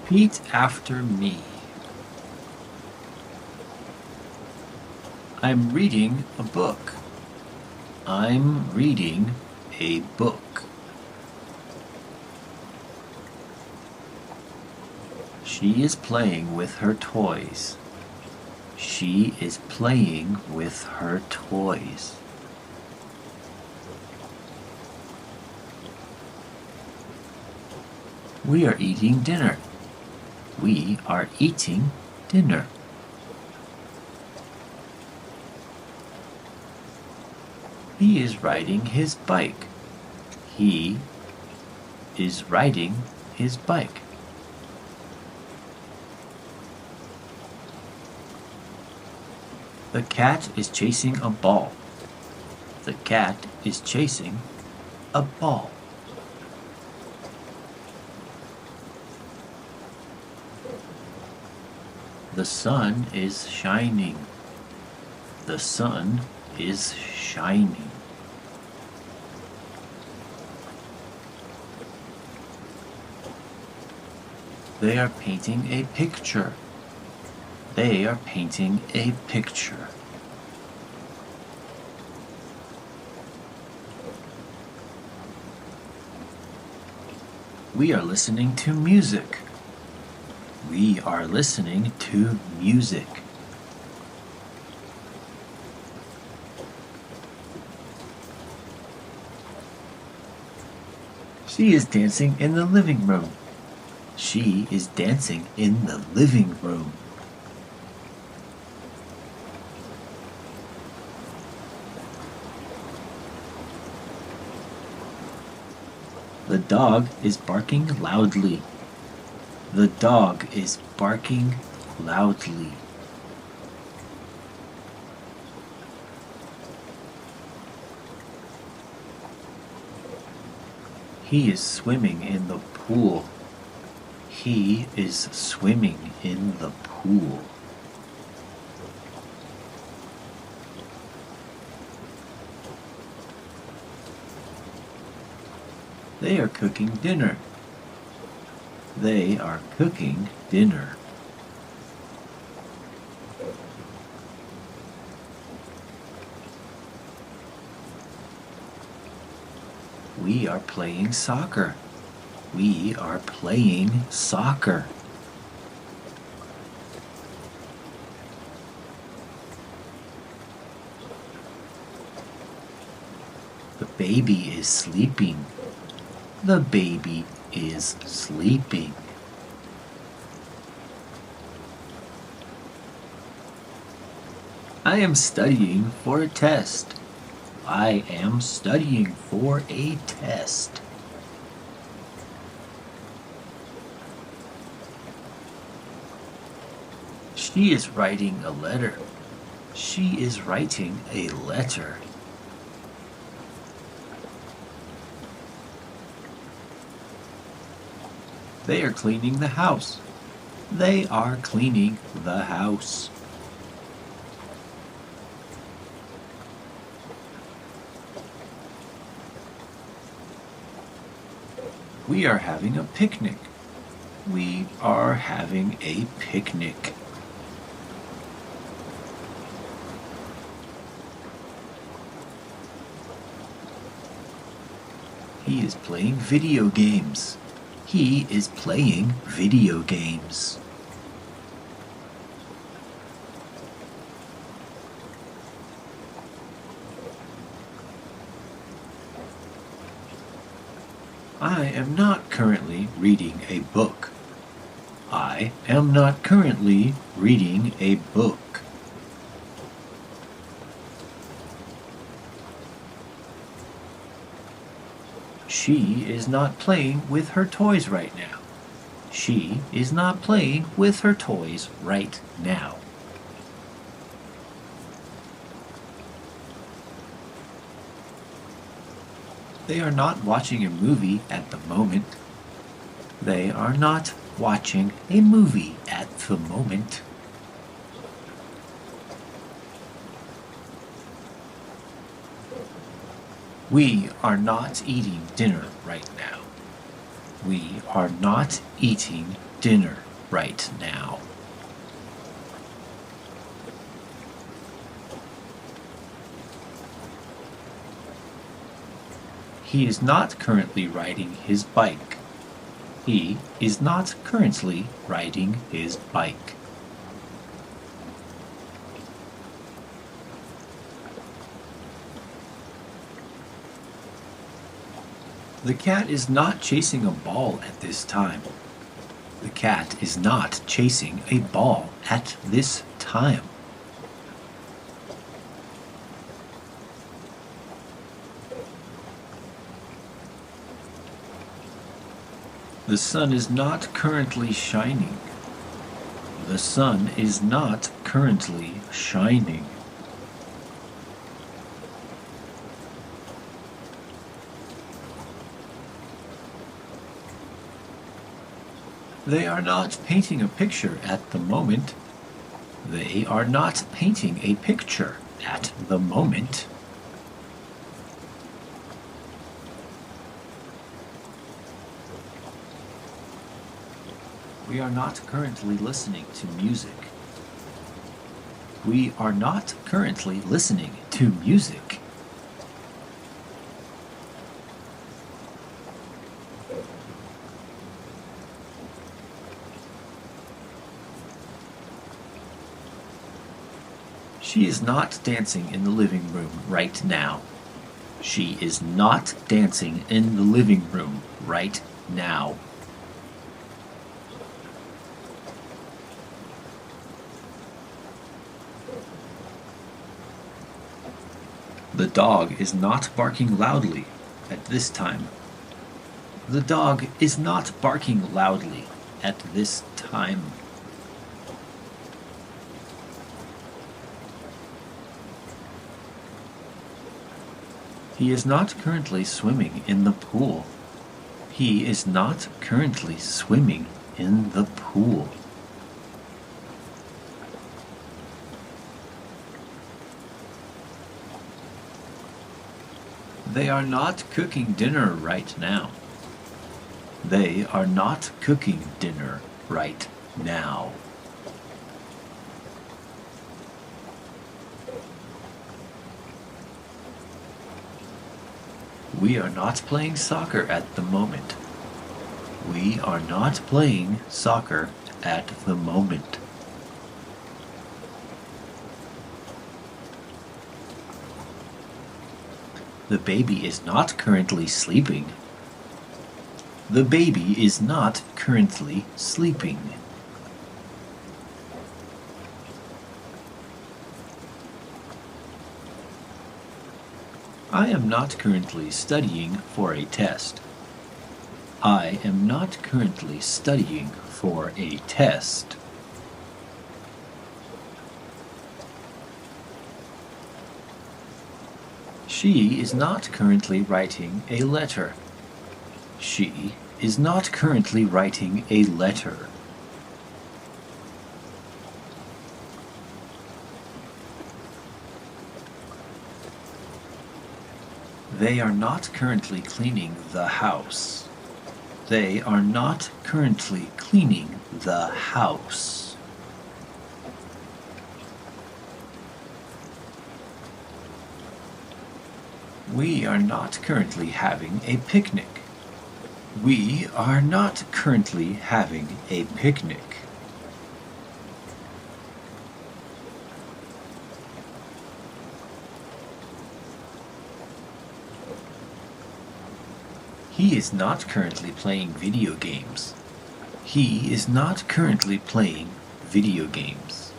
Repeat after me. I'm reading a book. I'm reading a book. She is playing with her toys. She is playing with her toys. We are eating dinner. We are eating dinner. He is riding his bike. He is riding his bike. The cat is chasing a ball. The cat is chasing a ball. The sun is shining. The sun is shining. They are painting a picture. They are painting a picture. We are listening to music. We are listening to music. She is dancing in the living room. She is dancing in the living room. The dog is barking loudly. The dog is barking loudly. He is swimming in the pool. He is swimming in the pool. They are cooking dinner. They are cooking dinner. We are playing soccer. We are playing soccer. The baby is sleeping. The baby is sleeping. I am studying for a test. I am studying for a test. She is writing a letter. She is writing a letter. They are cleaning the house. They are cleaning the house. We are having a picnic. We are having a picnic. He is playing video games. He is playing video games. I am not currently reading a book. I am not currently reading a book. She is not playing with her toys right now. She is not playing with her toys right now. They are not watching a movie at the moment. They are not watching a movie at the moment. We are not eating dinner right now. We are not eating dinner right now. He is not currently riding his bike. He is not currently riding his bike. The cat is not chasing a ball at this time. The cat is not chasing a ball at this time. The sun is not currently shining. The sun is not currently shining. They are not painting a picture at the moment. They are not painting a picture at the moment. We are not currently listening to music. We are not currently listening to music. She is not dancing in the living room right now. She is not dancing in the living room right now. The dog is not barking loudly at this time. The dog is not barking loudly at this time. He is not currently swimming in the pool. He is not currently swimming in the pool. They are not cooking dinner right now. They are not cooking dinner right now. We are not playing soccer at the moment. We are not playing soccer at the moment. The baby is not currently sleeping. The baby is not currently sleeping. I am not currently studying for a test. I am not currently studying for a test. She is not currently writing a letter. She is not currently writing a letter. They are not currently cleaning the house. They are not currently cleaning the house. We are not currently having a picnic. We are not currently having a picnic. He is not currently playing video games. He is not currently playing video games.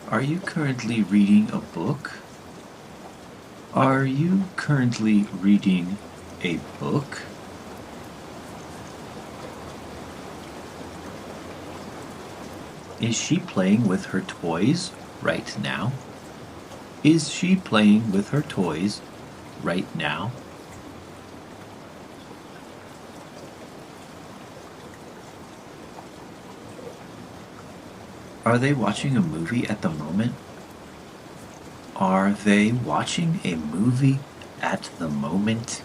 Are you currently reading a book? Are you currently reading a book? Is she playing with her toys right now? Is she playing with her toys right now? Are they watching a movie at the moment? Are they watching a movie at the moment?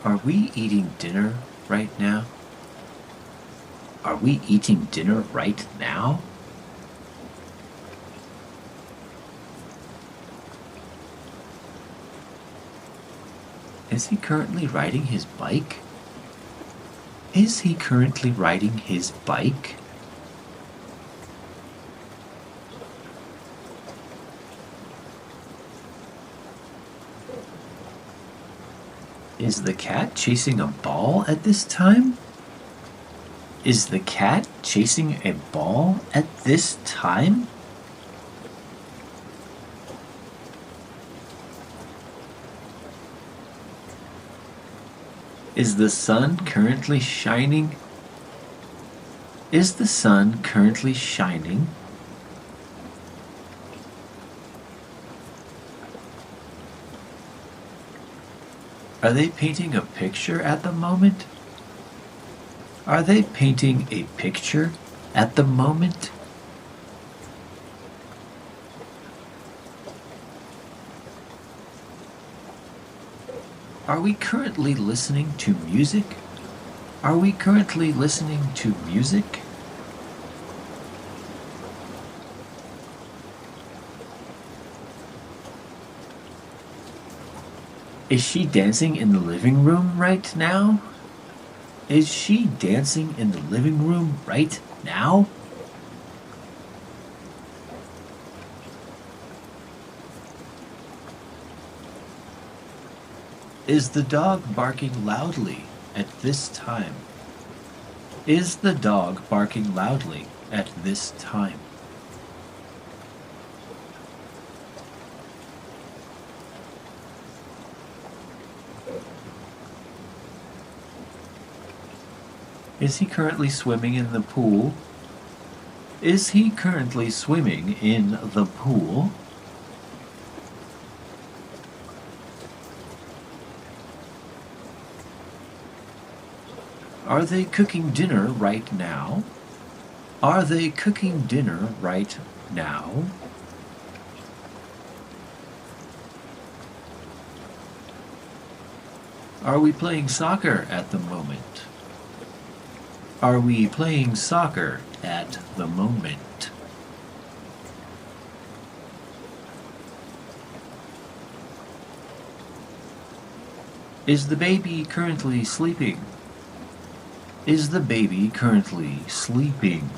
Are we eating dinner right now? Are we eating dinner right now? Is he currently riding his bike? Is he currently riding his bike? Is the cat chasing a ball at this time? Is the cat chasing a ball at this time? Is the sun currently shining? Is the sun currently shining? Are they painting a picture at the moment? Are they painting a picture at the moment? Are we currently listening to music? Are we currently listening to music? Is she dancing in the living room right now? Is she dancing in the living room right now? Is the dog barking loudly at this time? Is the dog barking loudly at this time? Is he currently swimming in the pool? Is he currently swimming in the pool? Are they cooking dinner right now? Are they cooking dinner right now? Are we playing soccer at the moment? Are we playing soccer at the moment? Is the baby currently sleeping? Is the baby currently sleeping?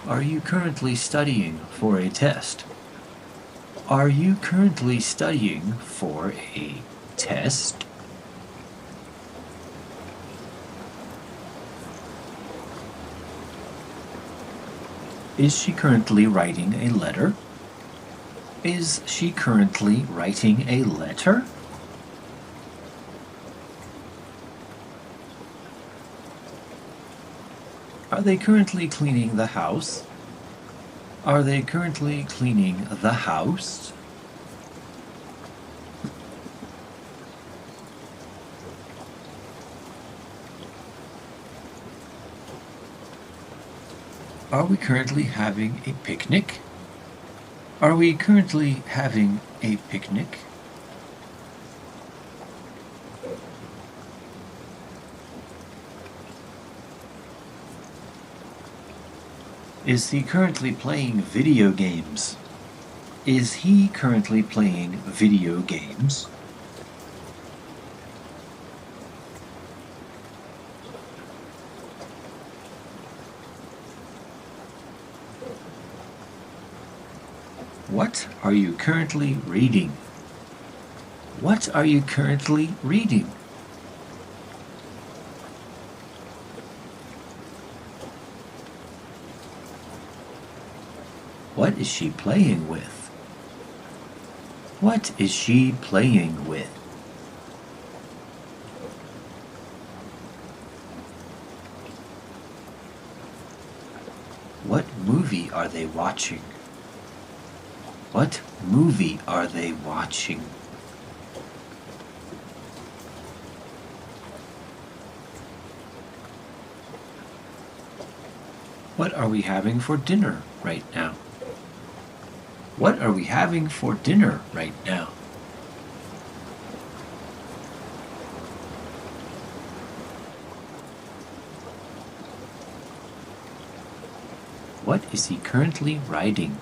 Are you currently studying for a test? Are you currently studying for a test? Is she currently writing a letter? Is she currently writing a letter? Are they currently cleaning the house? Are they currently cleaning the house? Are we currently having a picnic? Are we currently having a picnic? Is he currently playing video games? Is he currently playing video games? What are you currently reading? What are you currently reading? What is she playing with? What is she playing with? What movie are they watching? What movie are they watching? What are we having for dinner right now? What are we having for dinner right now? What is he currently riding?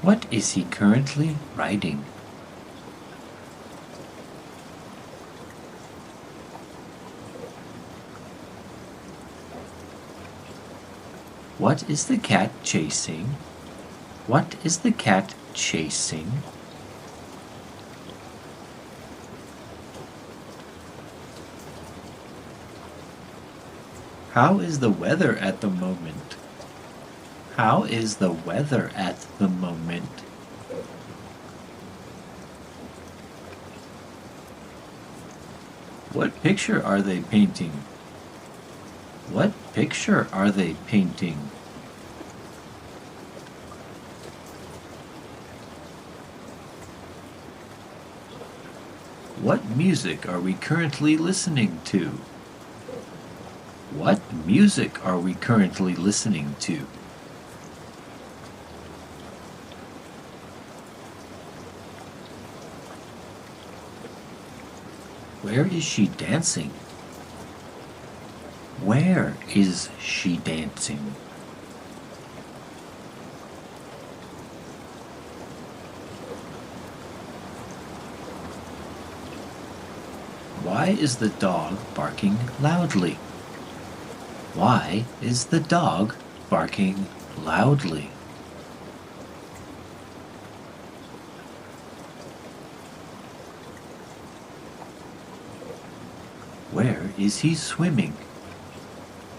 What is he currently riding? What is the cat chasing? What is the cat chasing? How is the weather at the moment? How is the weather at the moment? What picture are they painting? What picture are they painting? What music are we currently listening to? What music are we currently listening to? Where is she dancing? Where is she dancing? Why is the dog barking loudly? Why is the dog barking loudly? Where is he swimming?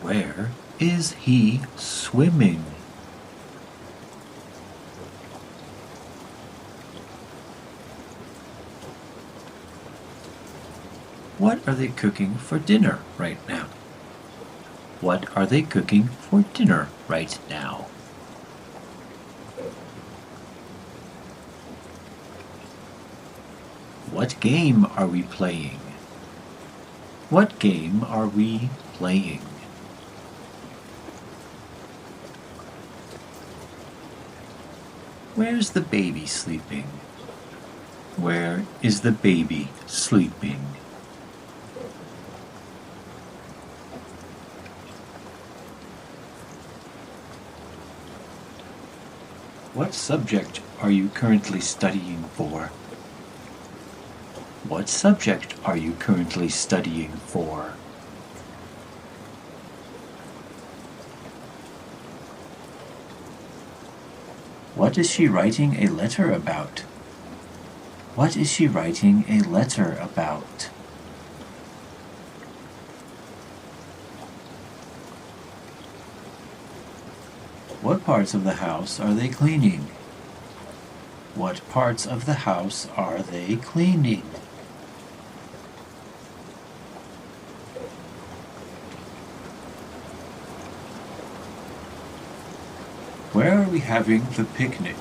Where is he swimming? What are they cooking for dinner right now? What are they cooking for dinner right now? What game are we playing? What game are we playing? Where's the baby sleeping? Where is the baby sleeping? What subject are you currently studying for? What subject are you currently studying for? What is she writing a letter about? What is she writing a letter about? What parts of the house are they cleaning? What parts of the house are they cleaning? Where are we having the picnic?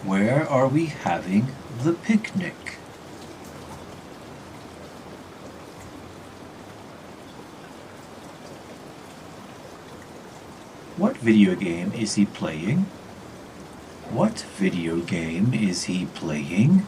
Where are we having the picnic? What video game is he playing? What video game is he playing?